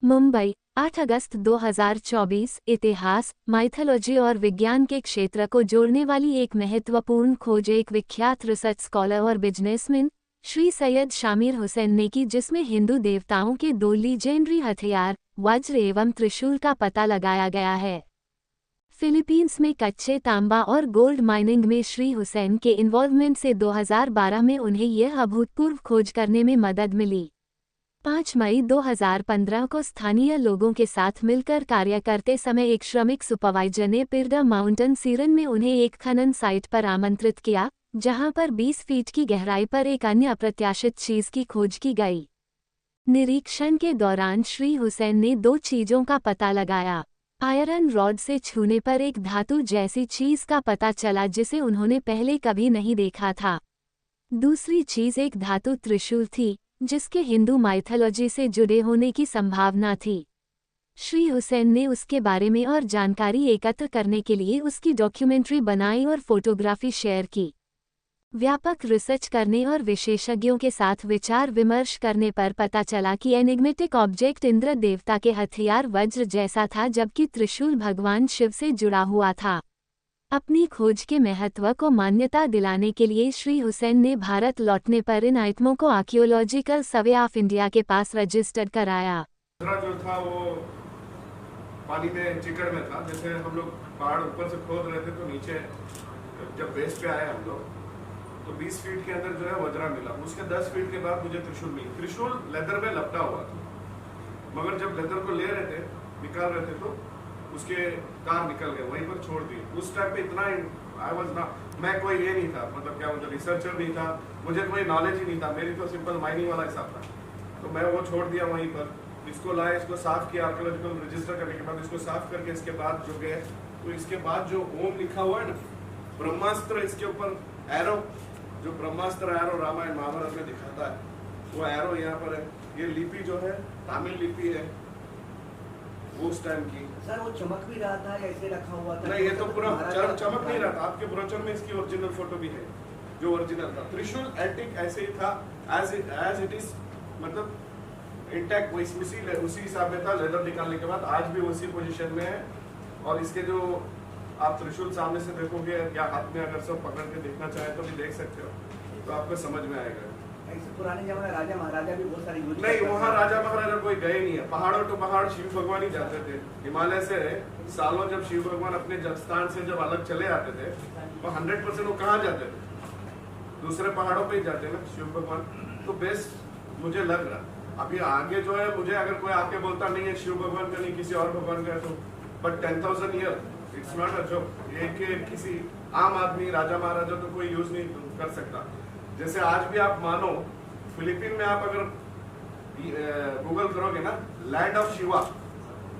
मुंबई, 8 अगस्त 2024। इतिहास, माइथोलॉजी और विज्ञान के क्षेत्र को जोड़ने वाली एक महत्वपूर्ण खोज एक विख्यात रिसर्च स्कॉलर और बिजनेसमैन श्री सैयद शामिर हुसैन ने की, जिसमें हिंदू देवताओं के 2 लीजेंडरी हथियार वज्र एवं त्रिशूल का पता लगाया गया है। फिलीपींस में कच्चे तांबा और गोल्ड माइनिंग में श्री हुसैन के इन्वॉल्वमेंट से 2012 में उन्हें यह अभूतपूर्व खोज करने में मदद मिली। 5 मई 2015 को स्थानीय लोगों के साथ मिलकर कार्य करते समय एक श्रमिक सुपरवाइजर ने पिरडा माउंटेन सीरन में उन्हें एक खनन साइट पर आमंत्रित किया, जहां पर 20 फीट की गहराई पर एक अन्य अप्रत्याशित चीज की खोज की गई। निरीक्षण के दौरान श्री हुसैन ने 2 चीजों का पता लगाया। आयरन रॉड से छूने पर एक धातु जैसी चीज का पता चला जिसे उन्होंने पहले कभी नहीं देखा था। दूसरी चीज एक धातु त्रिशूल थी, जिसके हिंदू माइथोलॉजी से जुड़े होने की संभावना थी। श्री हुसैन ने उसके बारे में और जानकारी एकत्र करने के लिए उसकी डॉक्यूमेंट्री बनाई और फोटोग्राफी शेयर की। व्यापक रिसर्च करने और विशेषज्ञों के साथ विचार विमर्श करने पर पता चला कि एनिग्मेटिक ऑब्जेक्ट इंद्र देवता के हथियार वज्र जैसा था, जबकि त्रिशूल भगवान शिव से जुड़ा हुआ था। अपनी खोज के महत्व को मान्यता दिलाने के लिए श्री हुसैन ने भारत लौटने पर इन आइटमों को आर्कियोलॉजिकल सर्वे ऑफ इंडिया के पास रजिस्टर्ड कराया। जो था वो पानी में चिकड़ में था। जैसे हम लोग पहाड़ ऊपर से खोद रहे थे तो नीचे जब बेस पे आए हम लोग तो 20 फीट के अंदर जो है वज्रा मिला। उसके 10 फीट के बाद मुझे त्रिशूल मिली। त्रिशूल लेदर में लपटा हुआ था, मगर जब लेदर को ले रहे थे, निकाल रहे थे, तो उसके तार निकल गए, वहीं पर छोड़ दिए। उस टाइम पे इतना आई वाज ना, मैं कोई ये नहीं था, मतलब क्या मुझे रिसर्चर नहीं था, मुझे कोई नॉलेज ही नहीं था, मेरी तो सिंपल माइनिंग वाला हिसाब था। तो मैं वो छोड़ दिया वहीं पर। इसको लाए, इसको साफ किया, आर्कियोलॉजिकल रजिस्टर करने के बाद इसको साफ करके इसके बाद जो गए तो इसके बाद जो ओम लिखा हुआ है ना, ब्रह्मास्त्र, इसके ऊपर एरो, जो ब्रह्मास्त्र एरो रामायण महाभारत में दिखाता है, वो एरो यहाँ पर है। ये लिपि जो है तमिल लिपि है उस टाइम की। सर वो चमक भी रहा था या ऐसे रखा हुआ था? नहीं, ये तो पूरा चमक नहीं रहा था। आपके ब्रोचर में इसकी ओरिजिनल फोटो भी है, जो ओरिजिनल था। त्रिशूल एंटिक ऐसे ही था, एज इट इज, मतलब इंटैक्ट उसी हिसाब में था। लेदर निकालने के बाद आज भी उसी पोजीशन में है। और इसके जो आप त्रिशूल सामने से देखोगे या हाथ में अगर सब पकड़ के देखना चाहे तो भी देख सकते हो, तो आपको समझ में आएगा। पुराने जमाने राजा महाराजा भी बहुत सारे यूज नहीं, वहाँ राजा महाराजा कोई गए नहीं है। पहाड़ों तो पहाड़ शिव भगवान ही जाते थे। हिमालय से सालों जब शिव भगवान अपने स्थान से जब अलग चले आते थे तो 100% वो कहाँ जाते थे? दूसरे पहाड़ों पे ही जाते ना शिव भगवान। तो बेस्ट मुझे लग रहा। अभी आगे जो है, मुझे अगर कोई आके बोलता नहीं है शिव भगवान का, नहीं किसी और भगवान का, तो but 10,000 year it's not a joke. ये किसी आम आदमी, राजा महाराजा तो कोई यूज नहीं कर सकता। जैसे आज भी आप मानो फिलीपीन में आप अगर गूगल करोगे ना, लैंड ऑफ शिवा,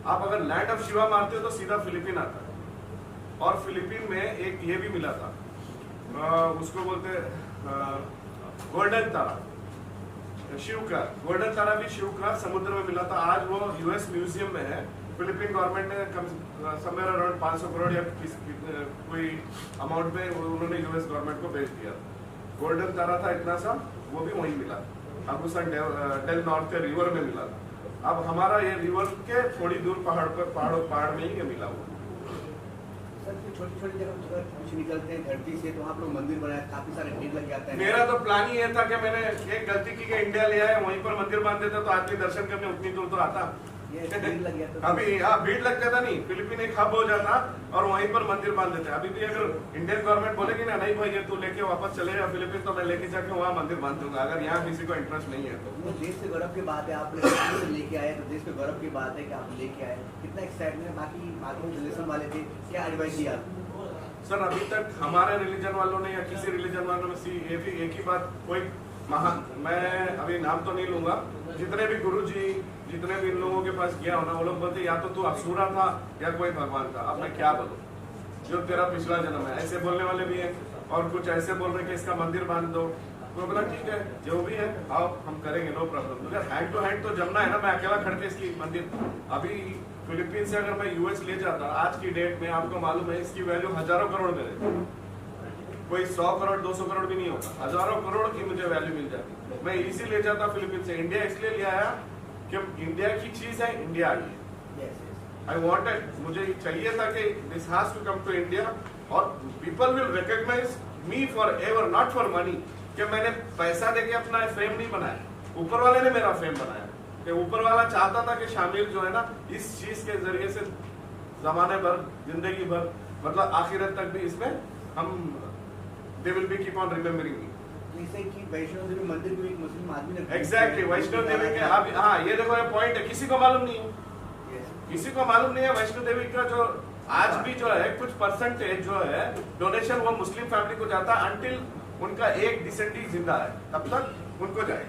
आप अगर लैंड ऑफ शिवा मारते हो तो सीधा फिलीपीन आता है। और फिलीपीन में एक ये भी मिला था, उसको बोलते गोल्डन तारा, शिव का गोल्डन तारा भी शिव का समुद्र में मिला था। आज वो यूएस म्यूजियम में है। फिलीपीन गवर्नमेंट ने समवेयर अराउंड 500 करोड़ या कोई अमाउंट में उन्होंने यूएस गवर्नमेंट को भेज दिया। गोल्डन तारा था इतना सा, वो भी वहीं मिला। अब उस डेल नॉर्थ रिवर में मिला था। अब हमारा ये रिवर के थोड़ी दूर पहाड़ में ही मिला हुआ। छोटी छोटी जगह कुछ निकलते हैं धरती से, तो आप लोग मंदिर बनाए, काफी सारे भीड़ लग जाते हैं। मेरा तो प्लान ही ये था कि मैंने एक गलती की कि इंडिया ले आया, वहीं पर मंदिर बांध देता तो आदमी दर्शन करने उतनी दूर तो आता। लग गया था। अभी भीड़ लग जाता नहीं, फिलीपीन एक हब हो जाता और वहीं पर मंदिर बांध देते। अभी भी अगर इंडियन गवर्नमेंट बोलेगी ना, नहीं भाई ये तू लेके वापस चले जा फिलीपीन, तो मैं लेके जाके वहाँ मंदिर बांध दूंगा, अगर यहाँ किसी को इंटरेस्ट नहीं है तो। देश के गौरव की बात है, आप लेके आए तो देश के गौरव की बात है कि आप लेके आए, कितना एक्साइटमेंट है। बाकी रिलीजन वाले थे, क्या एडवाइस दिया सर? अभी तक हमारे रिलीजन वालों ने या किसी रिलीजन वालों ने एक ही बात, कोई महान, मैं अभी नाम तो नहीं लूंगा, जितने भी गुरुजी, जितने भी इन लोगों के पास गया हो ना, वो लोग बोलते या तो तू असुरा था या कोई भगवान था। अब मैं क्या बोलूं, जो तेरा पिछला जन्म है। ऐसे बोलने वाले भी हैं और कुछ ऐसे बोल रहे कि इसका मंदिर बांध दो। तो बोला ठीक है, जो भी है आओ हम करेंगे, नो प्रॉब्लम। अगर हैंड टू हैंड तो जमना है ना, मैं अकेला खड़ के इसकी मंदिर। अभी फिलीपीन से अगर मैं यूएस ले जाता आज की डेट में, आपको मालूम है इसकी वैल्यू हजारों करोड़ में है। कोई 100 करोड़ 200 करोड़ भी नहीं होता, हजारों करोड़ की मुझे वैल्यू मिल जाती। मैं इजी ले जाता फिलीपीन से। इंडिया इसलिए ले आया कि इंडिया की चीज है, इंडिया आ गई। Yes, yes. आई वांटेड, मुझे चाहिए था कि this has to come to India और people will recognise me forever, not for money. कि मैंने पैसा देके अपना फेम नहीं बनाया, ऊपर वाले ने मेरा फेम बनाया। कि ऊपर वाला चाहता था कि शामिल जो है ना इस चीज के जरिए से जमाने भर, जिंदगी भर, मतलब आखिरत तक भी इसमें हम they will be keep on remembering me. जैसे कि वैष्णो देवी मंदिर को एक मुस्लिम आदमी ने एग्जैक्टली, वैष्णो देवी के अब हाँ ये देखो ये पॉइंट है, किसी को मालूम नहीं है, Yes. किसी को मालूम नहीं है वैष्णो देवी का जो आज भी जो है कुछ परसेंटेज जो है डोनेशन वो मुस्लिम फैमिली को जाता है अंटिल उनका एक डिसेंडी जिंदा है, तब तक उनको जाए।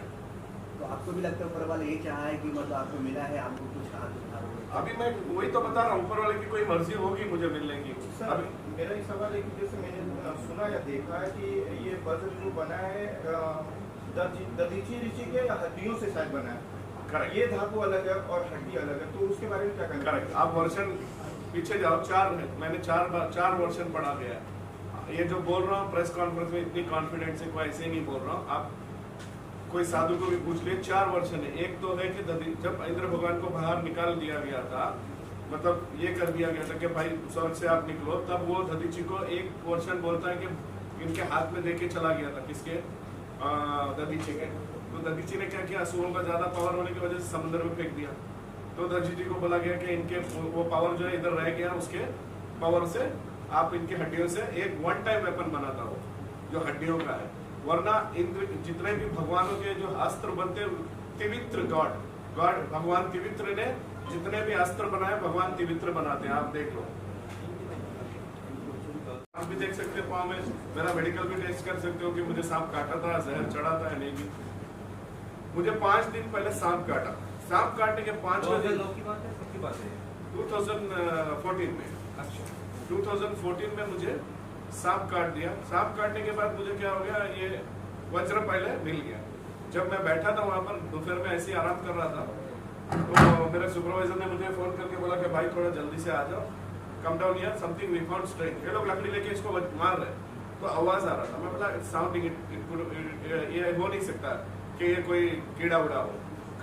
तो आपको भी लगता है ऊपर वाले ये चाहा है कि मतलब आपको मिला है, आपको कुछ कहा तो अभी मैं वही तो बता रहा हूँ, ऊपर वाले की कोई मर्जी होगी मुझे मिलने की। सर, अभी मेरा ये सवाल है कि जैसे मैंने सुना या देखा है कि ये वज्र जो बना है दधीची ऋषि के हड्डियों से शायद बना है। करेक्ट, ये धातु अलग है और हड्डी अलग है, तो उसके बारे में क्या कहना करेक्ट। आप वर्षन पीछे जाओ, मैंने चार वर्षन पढ़ा गया। ये जो बोल रहा हूँ प्रेस कॉन्फ्रेंस में इतनी कॉन्फिडेंस से कोई ऐसे नहीं बोल रहा हूँ, आप कोई साधु को भी पूछ लिए, 4 वर्षन है। एक तो है कि जब इंद्र भगवान को बाहर निकाल दिया गया था, मतलब ये कर दिया गया था कि भाई स्वर्ग से आप निकलो, तब वो दधीची को एक वर्षन बोलता है कि इनके हाथ में देके चला गया था, किसके, दधीची के। तो दधीची ने क्या किया, असुरों का ज्यादा पावर होने की वजह से समुद्र में फेंक दिया। तो दधीची को बोला गया कि इनके वो पावर जो है इधर रह गया, उसके पावर से आप इनकी हड्डियों से एक वन टाइम वेपन बनाता हो जो हड्डियों का है। वरना इंद्र जितने भी भगवानों के जो अस्त्र बनते, तिवित्र गॉड भगवान तिवित्र ने जितने भी अस्त्र बनाए भगवान तिवित्र बनाते हैं, आप देख लो। आप भी देख सकते हो, पाँव में मेरा मेडिकल भी टेस्ट कर सकते हो कि मुझे सांप काटा था, जहर चढ़ा था या नहीं भी। मुझे 5 दिन पहले सांप काटा। सांप काटने के 5वें दिन 2014 में, अच्छा 2014 में मुझे सांप काट दिया। सांप काटने के बाद मुझे क्या हो गया, ये वज्र पहले मिल गया। जब मैं बैठा था वहां पर दोपहर में ऐसे ही आराम कर रहा था, तो मेरे सुपरवाइजर ने मुझे फोन करके बोला कि भाई थोड़ा जल्दी से आ जाओ, come down here, something we found strange. ये लोग लकड़ी लेके इसको मार रहे, तो आवाज आ रहा था। मैं बोला साउंडिंग ये हो नहीं सकता कि ये कोई कीड़ा उड़ा हो,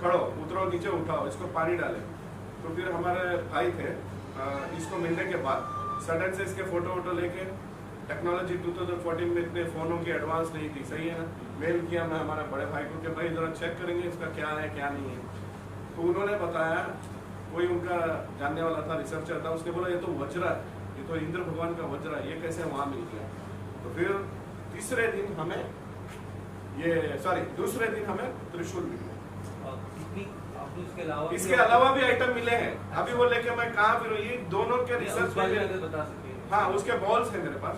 खड़ो उतरो नीचे उठाओ, इसको पानी डाले। तो फिर हमारे भाई थे, इसको मिलने के बाद सडन से इसके फोटो वोटो लेके, टेक्नोलॉजी 2014 में इतने फोनों की एडवांस नहीं थी, सही है ना, मेल किया मैं हमारे बड़े भाई को कि भाई जरा चेक करेंगे इसका क्या है क्या नहीं है। तो उन्होंने बताया, कोई उनका जानने वाला था, रिसर्चर था, उसने बोला ये तो वज्र है, ये तो इंद्र भगवान का वज्र है, ये कैसे वहां मिल गया। तो फिर दूसरे दिन हमें त्रिशूल मिल गया। इसके अलावा भी आइटम मिले हैं, अभी वो लेके मैं कहाँ फिर, ये दोनों के रिसर्च में बता सकते हैं। हाँ उसके बॉल्स हैं मेरे पास,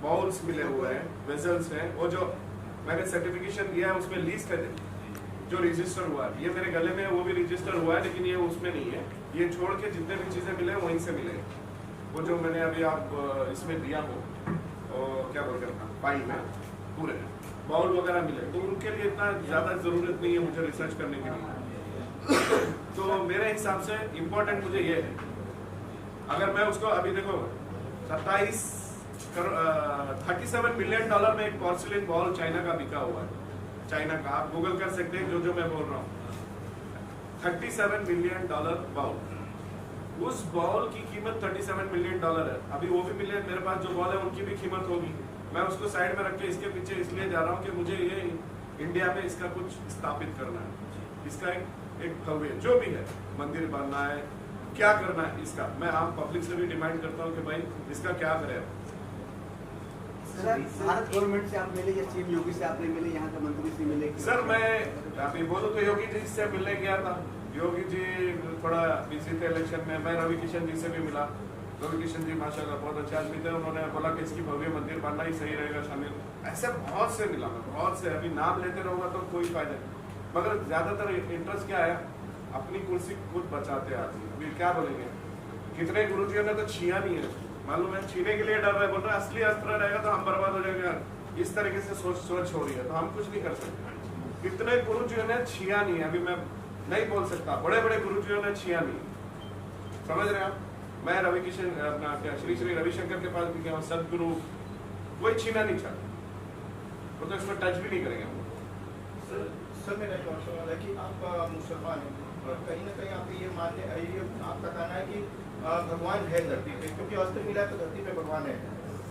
बॉल्स मिले हुए हैं, वेजल्स हैं। वो जो मैंने सर्टिफिकेशन दिया है उसमें लीज का जो रजिस्टर हुआ है, ये मेरे गले में वो भी रजिस्टर हुआ है, लेकिन ये उसमें नहीं है। ये छोड़ के जितने भी चीजें मिले वहीं से मिले। वो जो मैंने अभी आप इसमें दिया हो, और क्या बोलते हैं पाई में पूरे बाउल वगैरह मिले, तो उनके लिए इतना ज्यादा जरूरत नहीं है मुझे रिसर्च करने के लिए। तो मेरे हिसाब से इम्पोर्टेंट मुझे ये है, अगर मैं उसको अभी देखो 37 मिलियन डॉलर में एक पोर्सिलिन बॉल चाइना का बिका हुआ है, चाइना का, आप गूगल कर सकते हैं जो मैं बोल रहा हूँ। 37 मिलियन डॉलर बाउल, उस बॉल की कीमत 37 मिलियन डॉलर है। अभी वो भी मिले, मेरे पास जो बॉल है उनकी भी कीमत होगी। मैं उसको साइड में रख के इसके पीछे इसलिए जा रहा हूँ कि मुझे ये इंडिया में इसका कुछ स्थापित करना है, इसका एक भव्य जो भी है मंदिर बनना है, क्या करना है इसका। मैं आम पब्लिक से भी डिमांड करता हूँ कि भाई इसका क्या करें। सर, भारत गवर्नमेंट से आप मिले या सीएम योगी से आपने मिले, यहाँ के मंत्री से मिले? सर मैं अभी बोलूँ तो योगी जी से मिलने गया था, योगी जी थोड़ा बिजी थे इलेक्शन में। मैं रवि किशन जी से भी मिला, रवि किशन जी माशाल्लाह बहुत अच्छे आदमी थे, उन्होंने बोला कि इसकी भव्य मंदिर बनना ही सही रहेगा शामिल। ऐसे बहुत से मिला मैं, बहुत से, अभी नाम लेते रहूँगा तो कोई फायदा नहीं। मगर ज्यादातर इंटरेस्ट क्या है, अपनी कुर्सी खुद बचाते हैं आदमी। अभी क्या बोलेंगे, कितने गुरुजियों ने तो छिया नहीं है, मालूम है, छीने के लिए डर रहे, बोल रहे असली अस्त्र रहेगा तो हम बर्बाद हो जाएंगे। इस तरीके से सोच हो रही है, तो हम कुछ नहीं कर सकते। कितने गुरुजियों ने छिया नहीं है, अभी मैं नहीं बोल सकता, बड़े बड़े गुरुजियों ने छिया नहीं, समझ रहे आप। मैं रवि किशन अपना क्या श्री श्री रविशंकर के पास भी गया, सदगुरु, कोई छीना नहीं चाहता, वो तो इसको टच भी नहीं करेंगे। सर मेरा एक और सवाल है कि आप मुसलमान हैं और कहीं ना कहीं आप ये आपका कहना है कि भगवान है धरती पे, क्योंकि अस्त्र मिला है तो धरती पे भगवान है।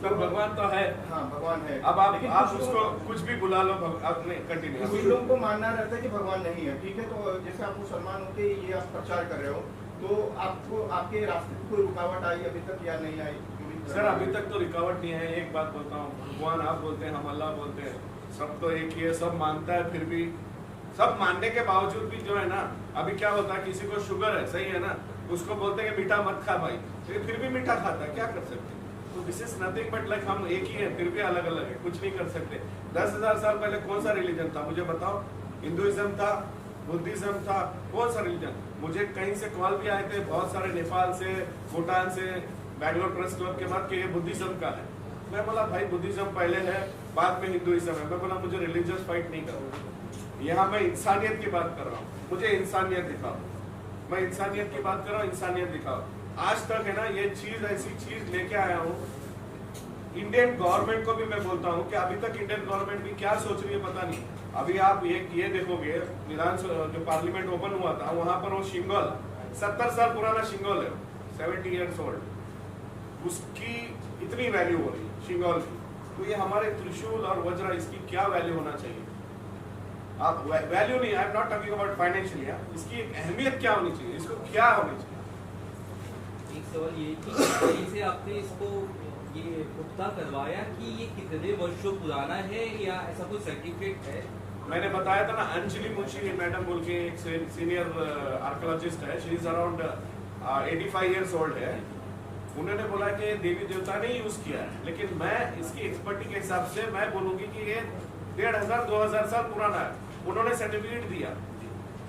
तो भगवान तो है, हाँ भगवान है। अब आप उसको कुछ भी बुला लो, आपने कंटिन्यू। कुछ लोगों को मानना रहता है कि भगवान नहीं है, ठीक है, तो जैसे आप मुसलमान होके ये आप प्रचार कर रहे हो, तो आपको आपके रास्ते में कोई रुकावट आई अभी तक या नहीं आई? सर अभी तक तो रुकावट नहीं है। एक बात बोलता हूँ, भगवान आप बोलते हैं, हम अल्लाह बोलते हैं, सब तो एक ही है, सब मानता है। फिर भी सब मानने के बावजूद भी जो है ना, अभी क्या होता है, किसी को शुगर है, सही है ना, उसको बोलते हैं कि मीठा मत खा भाई, फिर भी मीठा खाता है, क्या कर सकते हैं? तो this is nothing but like हम एक ही है, फिर भी अलग अलग है, कुछ नहीं कर सकते। 10,000 साल पहले कौन सा रिलीजन था मुझे बताओ? हिंदुइज्म था, बुद्धिज्म था, कौन सा रिलीजन? मुझे कहीं से कॉल भी आए थे बहुत सारे, नेपाल से, भूटान से, बैंगलोर प्रेस क्लब के बाद कि ये बुद्धिज्म का है। मैं बोला भाई बुद्धिज्म पहले है, बाद में हिंदुइज्म है। मैं बोला मुझे रिलीजियस फाइट नहीं करना, यहाँ मैं इंसानियत की बात कर रहा हूँ, मुझे इंसानियत दिखाओ। मैं इंसानियत की बात कर रहा हूँ, इंसानियत दिखाओ। आज तक है ना ये चीज, ऐसी चीज लेके आया हूँ। इंडियन गवर्नमेंट को भी मैं बोलता हूँ कि अभी तक इंडियन गवर्नमेंट भी क्या सोच रही है पता नहीं। अभी आप ये देखोगे, विधानसभा जो पार्लियामेंट ओपन हुआ था, वहां पर वो शिंगल 70 साल पुराना शिंगल है, 70 years old, उसकी इतनी वैल्यू हो रही है शिंगल की। तो ये हमारे त्रिशूल और वज्र, इसकी क्या वैल्यू होना चाहिए? आप वैल्यू नहीं, I am not talking about financially, इसकी एक अहमियत क्या होनी चाहिए, इसको क्या होनी चाहिए? एक सवाल ये कि कहीं से आपने इसको ये पुख्ता करवाया कि ये कितने वर्षों पुराना है या ऐसा कोई सर्टिफिकेट है? मैंने बताया था ना, अंजलि मुंशी मैडम बोल के एक सीनियर आर्कियोलॉजिस्ट है, she is around 85 years old है। उन्होंने बोला कि देवी देवता ने यूज किया है, लेकिन मैं इसकी एक्सपर्टी के हिसाब से मैं बोलूंगी कि ये 1500-2000 साल पुराना है। उन्होंने सर्टिफिकेट दिया।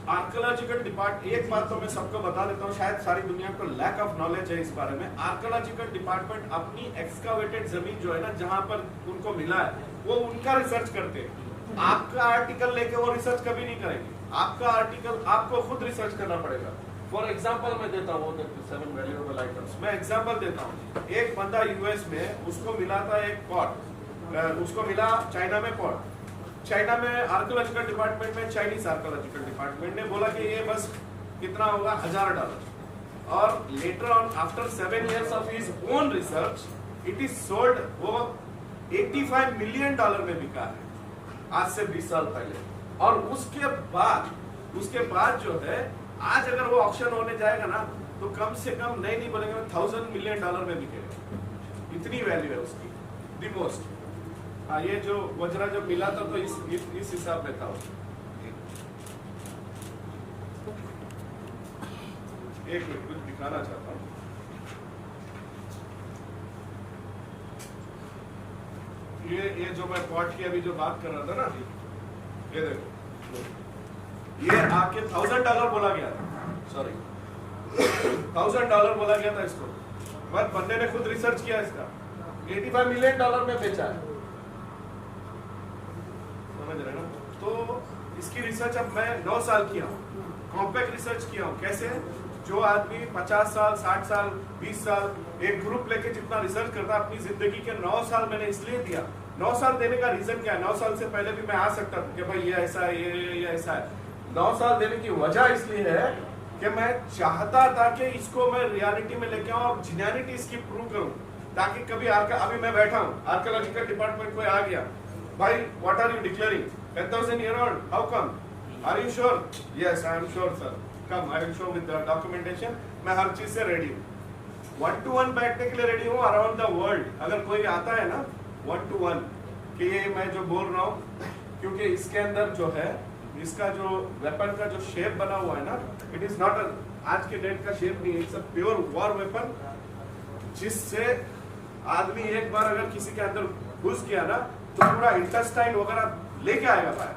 आर्कियोलॉजिकल डिपार्टमेंट, एक बात तो मैं सबको बता देता हूँ, शायद सारी दुनिया को लैक ऑफ नॉलेज है इस बारे में। आर्कियोलॉजिकल डिपार्टमेंट अपनी एक्सकावेटेड जमीन जो है ना, जहां पर उनको मिला है, वो उनका रिसर्च करते हैं। आपका आर्टिकल लेके वो रिसर्च कभी नहीं करेंगे। आपका आर्टिकल आपको खुद रिसर्च करना पड़ेगा। फॉर एग्जाम्पल मैं देता हूँ 7 वैल्यूएबल आइटम्स, मैं एग्जाम्पल देता हूँ। एक बंदा यूएस में, उसको मिला था एक पॉट, उसको मिला चाइना में पॉट। चाइना में आर्कियोलॉजिकल डिपार्टमेंट में, चाइनीज आर्कियोलॉजिकल डिपार्टमेंट ने बोला कि ये बस कितना होगा, $1000। और later on after 7 years of his own research, it is sold, वो $85 million में बिका है आज से 20 साल पहले। और उसके बाद जो है, आज अगर वो ऑक्शन होने जाएगा ना, तो कम से कम नहीं बोलेंगे, $1000 million में बिकेगा। इतनी वैल्यू है उसकी, दी मोस्ट। हाँ, ये जो वज्रा जब मिला था तो इस हिसाब में था। एक मिनट कुछ दिखाना चाहता हूँ। ये जो मैं पॉट की अभी जो बात कर रहा था ना, ये देखो, ये आके $1000 बोला गया था, सॉरी $1000 बोला गया था इसको, बट बंदे ने खुद रिसर्च किया इसका, $85 million में बेचा है। समझ रहे ना? तो इसकी रिसर्च अब मैं 9 साल किया हूँ, कॉम्पैक्ट रिसर्च किया हूँ। कैसे? जो आदमी 50 साल, 60 साल, 20 साल एक ग्रुप लेके जितना रिसर्च करता, अपनी जिंदगी के 9 साल मैंने इसलिए दिया। 9 साल देने का रीजन क्या है? 9 साल से पहले भी मैं आ सकता था कि भाई ये ऐसा है, ये ऐसा है। 9 साल देने की वजह इसलिए है कि मैं चाहता था कि इसको मैं रियलिटी में लेके आऊं और जेन्युइनिटी इसकी प्रूव करूं, ताकि कभी अभी मैं बैठा हूं, आर्कियोलॉजिकल डिपार्टमेंट कोई आ गया, भाई what are you declaring 10,000 year old, how come, are you sure? Yes I am sure sir, come, I am sure with the documentation. मैं हर चीज से रेडी हूँ, 1-to-1 बैठने के लिए रेडी हूँ अराउंड द वर्ल्ड। अगर कोई आता है ना 1-to-1 कि ये मैं जो बोल रहा हूँ, क्योंकि इसके अंदर जो है, इसका जो वेपन का जो शेप बना हुआ है ना, इट इज नॉट आज के डेट का शेप नहीं है, it's a pure war weapon, जिससे आदमी एक बार अगर किसी के अंदर घुस गया ना, तो पूरा इंटेस्टाइन वगैरह लेके आएगा बाहर।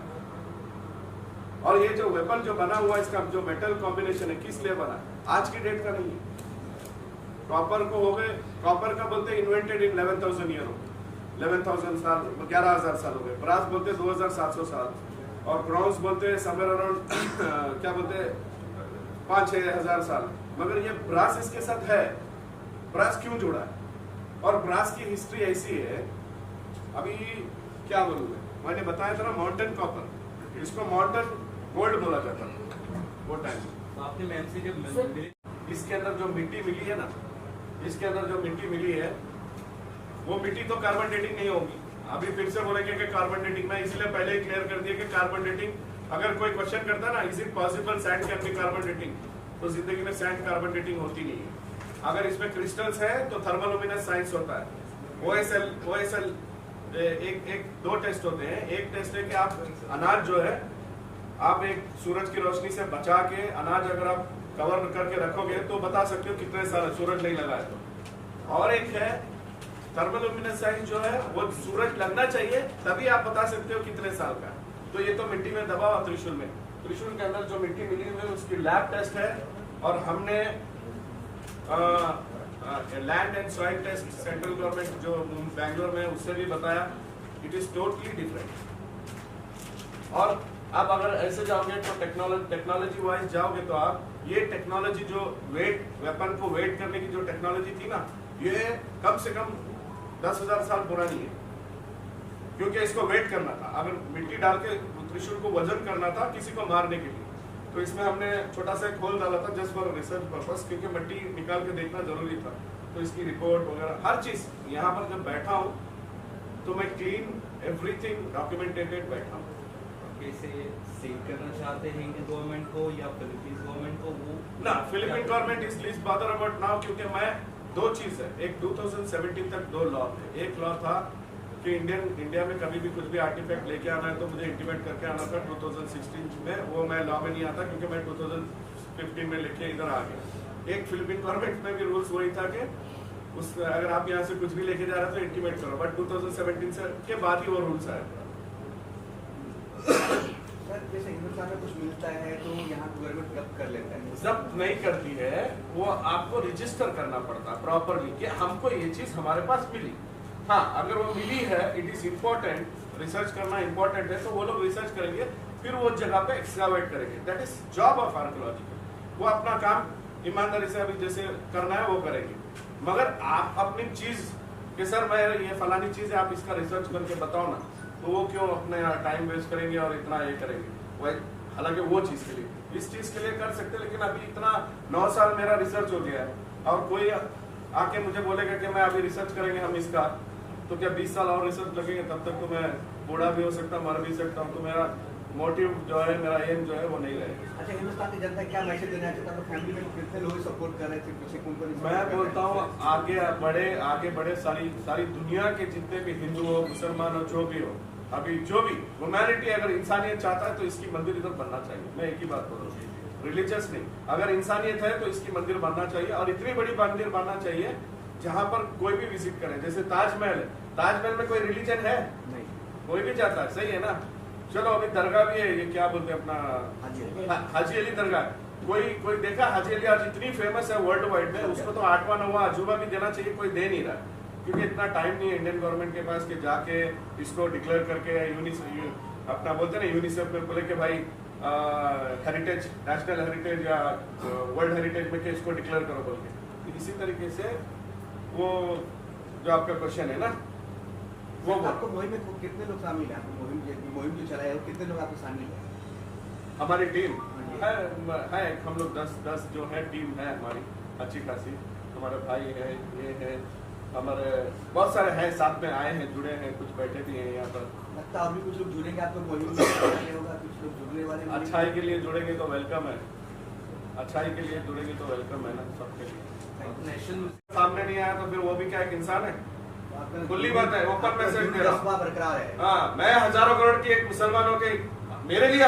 और ये जो वेपन जो बना हुआ है, इसका जो मेटल कॉम्बिनेशन है, किस लिए बना? आज की डेट का नहीं है। कॉपर को हो गए, कॉपर का बोलते हैं इन्वेंटेड इन 11,000 year, 11,000 साल, 11,000 साल हो गए। ब्रास बोलते हैं 2,700 साल, और ब्रॉन्ज बोलते हैं समवेयर अराउंड क्या बोलते हैं 5-6 हजार साल। मगर ये ब्रास इसके साथ है, ब्रास क्यों जुड़ा है? और ब्रास की हिस्ट्री ऐसी है, अभी क्या बोलूं मैंने बताया था ना, माउंटेन कॉपर, इसको माउंटेन गोल्ड बोला जाता था वो टाइम। तो आपने मैम से जब मिले, इसके अंदर जो मिट्टी मिली है ना, इसके अंदर जो मिट्टी मिली है वो मिट्टी तो कार्बन डेटिंग नहीं होगी। अभी फिर से बोलेंगे कि कार्बन डेटिंग, मैं इसलिए पहले ही क्लियर कर दिया कि कार्बन डेटिंग अगर कोई क्वेश्चन करता ना, is it possible sand can be carbon dating, तो जिंदगी में सैंड कार्बन डेटिंग होती नहीं है। अगर इसमें क्रिस्टल्स है तो थर्मोलुमिनेंस साइंस होता है। OSL एक दो टेस्ट होते हैं। एक टेस्ट है कि आप अनाज जो है आप एक सूरज की रोशनी से बचा के अनाज अगर आप कवर करके रखोगे तो बता सकते हो कितने साल सूरज नहीं लगा है तो। और एक है थर्मोलुमिनेंस साइंस जो है वो सूरज लगना चाहिए तभी आप बता सकते हो कितने साल का है। तो ये तो मिट्टी में दबा हुआ त्रिशूल में, त्रिशूल के अंदर जो मिट्टी मिली हुई है उसकी लैब टेस्ट है। और हमने land and soil test central government जो बैंगलोर में उससे भी बताया, इट इज टोटली डिफरेंट। और आप अगर ऐसे जाओगे तो टेक्नोलॉजी वाइज जाओगे तो आप ये टेक्नोलॉजी जो वेपन को वेट करने की जो टेक्नोलॉजी थी ना, ये कम से कम 10,000 साल पुरानी है, क्योंकि इसको वेट करना था। अगर मिट्टी डाल के त्रिशूल को वजन करना था किसी को मारने के लिए, तो इसमें हमने छोटा सा एक होल डाला था जस्ट फॉर रिसर्च पर्पस, क्योंकि मिट्टी निकाल के देखना जरूरी था। तो इसकी रिपोर्ट वगैरह हर चीज यहाँ पर जब बैठा हूँ तो मैं क्लीन एवरीथिंग डॉक्यूमेंटेड बैठा हूँ। कैसे सेव करना चाहते हैं इंडियन गवर्नमेंट को या फिलीपींस गवर्नमेंट को? वो ना Philippine government is least bother about now, क्योंकि मैं दो चीज है, एक 2017 तक दो लॉ थे। एक लॉ था कि इंडिया में कभी भी कुछ भी आर्टिफैक्ट लेके आना है तो मुझे इंटीमेट करके आना था 2016 में, वो मैं लॉ में नहीं आता क्योंकि मैं 2015 में लेके इधर आ गया। एक फिलीपीन गवर्नमेंट में भी रूल्स वही था कि उस अगर आप यहाँ से कुछ भी लेके जा रहे हो तो इंटीमेट करो, बट 2017 से के बाद ही वो रूल्स आए। सर जैसे हिंदुस्तान में कुछ मिलता है तो यहाँ गवर्नमेंट जब्त कर लेता है। जब्त नहीं करती है, वो आपको रजिस्टर करना पड़ता है प्रॉपरली कि हमको ये चीज हमारे पास मिली। हाँ, अगर वो मिली है, इट इज इम्पोर्टेंट, रिसर्च करना इम्पोर्टेंट है, तो वो लोग रिसर्च करेंगे, फिर वो जगह पे एक्सकावेट करेंगे। That is job of archaeology. वो अपना काम ईमानदारी से अभी जैसे करना है वो करेंगे, मगर आप अपनी चीज कि सर मैं ये फलानी चीज है, आप इसका रिसर्च करके बताओ ना, तो वो क्यों अपने टाइम वेस्ट करेंगे और इतना ये करेंगे। हालांकि वो चीज के लिए, इस चीज के लिए कर सकते, लेकिन अभी इतना 9 साल मेरा रिसर्च हो गया है और कोई आके मुझे बोलेगा कि मैं अभी रिसर्च करेंगे हम इसका, तो क्या 20 साल और रिसर्च लगेंगे? तब तक तो मैं बूढ़ा भी हो सकता, मर भी सकता हूँ। तो मेरा मोटिव जो है, मेरा एम जो है वो नहीं रहेगा। अच्छा, हिंदुस्तान की जनता क्या मैसेज देना चाहता है? फैमिली में कितने लोग सपोर्ट कर रहे थे, पीछे कौन-कौन? मैं बोलता हूँ आगे बढ़े सारी दुनिया के जितने भी हिंदू हो, मुसलमान हो, जो भी हो, अभी जो भी ह्यूमैनिटी अगर इंसानियत चाहता है तो इसकी मंदिर इधर बनना चाहिए। मैं एक ही बात बोल रहा हूँ, रिलीजियस नहीं, अगर इंसानियत है तो इसकी मंदिर बनना चाहिए, और इतनी बड़ी मंदिर बनना चाहिए जहाँ पर कोई भी विजिट करे। जैसे ताजमहल है, ताजमहल में कोई रिलीजन है नहीं, कोई भी जाता है, सही है ना। चलो अभी दरगाह भी है, ये क्या बोलते हैं अपना हाजी अली दरगाह, कोई देखा हाजी अली आज इतनी फेमस है वर्ल्ड वाइड में, उसको तो 8वां 9वां अजूबा भी देना चाहिए, कोई दे नहीं रहा, क्योंकि इतना टाइम नहीं है इंडियन गवर्नमेंट के पास कि जाके इसको डिक्लेयर करके अपना बोलते हैं ना यूनिसेफ में बोले कि भाई हेरिटेज, नेशनल हेरिटेज या वर्ल्ड हेरिटेज में के इसको डिक्लेयर करो बोल के। तो इसी तरीके से वो जो आपका क्वेश्चन है ना, वो आपको मुहिम में कितने लोग शामिल हैं? मुहिम जो चलाए वो कितने लोग आपको शामिल हैं? हमारी टीम है हम लोग 10 जो है टीम है हमारी अच्छी खासी। हमारे भाई है, ये है, हमारे बहुत सारे हैं साथ में आए हैं, जुड़े हैं, कुछ बैठे भी हैं यहाँ पर। लगता है अभी कुछ लोग जुड़ेंगे आपको मुहिम में होगा, कुछ लोग जुड़ने वाले। अच्छाई के लिए जुड़ेंगे तो वेलकम है, अच्छाई के लिए जुड़ेंगे तो वेलकम है ना सबके लिए। नेशनल सामने नहीं आया तो फिर वो भी क्या एक इंसान है, खुली बात है, ओपन मैसेज दे रहा हूँ। बरकरार है। हाँ, मैं हजारों करोड़ की एक मुसलमानों के, मेरे लिए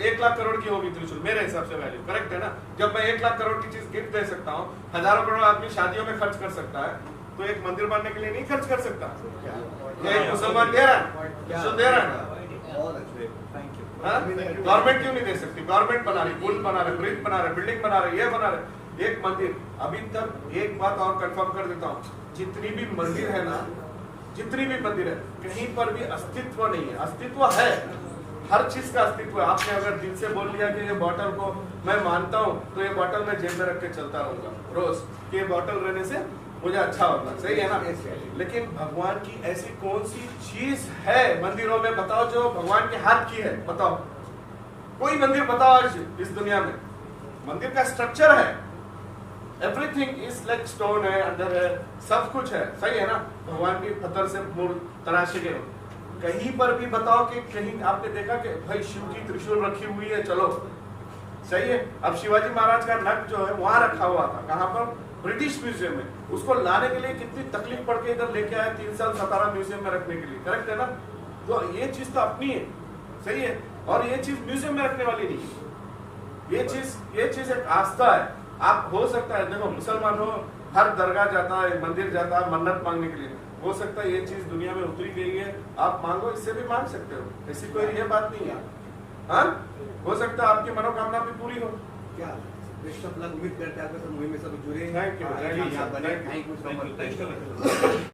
1 लाख करोड़ की होगी त्रिशूल, मेरे हिसाब से वैल्यू करेक्ट है ना। जब मैं 1 लाख करोड़ की चीज गिफ्ट दे सकता हूँ, हजारों करोड़ आदमी शादियों में खर्च कर सकता है, तो एक मंदिर बनने के लिए नहीं खर्च कर सकता? एक मुसलमान दे रहा है, त्रिशूल दे रहा है, बहुत अच्छे, थैंक यू। गवर्नमेंट क्यों नहीं दे सकती? गवर्नमेंट बना रही, पुल बना रहे, ब्रिज बना रहे, बिल्डिंग बना रहे, ये बना रहे, एक मंदिर। अभी तक एक बात और कंफर्म कर देता हूँ, जितनी भी मंदिर है ना, जितनी भी मंदिर है, कहीं पर भी अस्तित्व नहीं है। अस्तित्व है, हर चीज का अस्तित्व है। आपने अगर दिल से बोल लिया कि ये बॉटल को मैं मानता हूँ, तो ये बॉटल मैं जेब में रख के चलता रहूंगा रोज, कि ये बॉटल रहने से मुझे अच्छा होगा, सही है ना। लेकिन भगवान की ऐसी कौन सी चीज है मंदिरों में, बताओ, जो भगवान के हाथ की है? बताओ, कोई मंदिर बताओ आज इस दुनिया में, मंदिर का स्ट्रक्चर है, एवरीथिंग इज लाइक स्टोन है, अंदर है, सब कुछ है, सही है ना। भगवान भी पत्थर से मूर्ति तराशे गए, कहीं पर भी बताओ कि कहीं आपने देखा कि भाई शिव की त्रिशूल रखी हुई है, चलो सही है। अब शिवाजी महाराज का नग जो है वहां रखा हुआ था, कहां पर, ब्रिटिश म्यूजियम में, उसको लाने के लिए कितनी तकलीफ पड़ के इधर लेके आए, 3 साल सतारा म्यूजियम में रखने के लिए, करेक्ट है ना। तो ये चीज तो अपनी है, सही है, और ये चीज म्यूजियम में रखने वाली नहीं है, ये चीज एक आस्था है। आप हो सकता है, देखो मुसलमान हो, हर दरगाह जाता है, मंदिर जाता है मन्नत मांगने के लिए, हो सकता है ये चीज दुनिया में उतरी गई है, आप मांगो, इससे भी मांग सकते हो, ऐसी कोई ये बात नहीं है। हाँ, हो सकता है आपकी मनोकामना भी पूरी हो। क्या बेस्ट ऑफ लक, उम्मीद करते हैं आपके साथ मुहिम में सब जुड़े, Thank you, आगे thank you, कामयाब बने। thank you, thank you so thank you, much. thank you.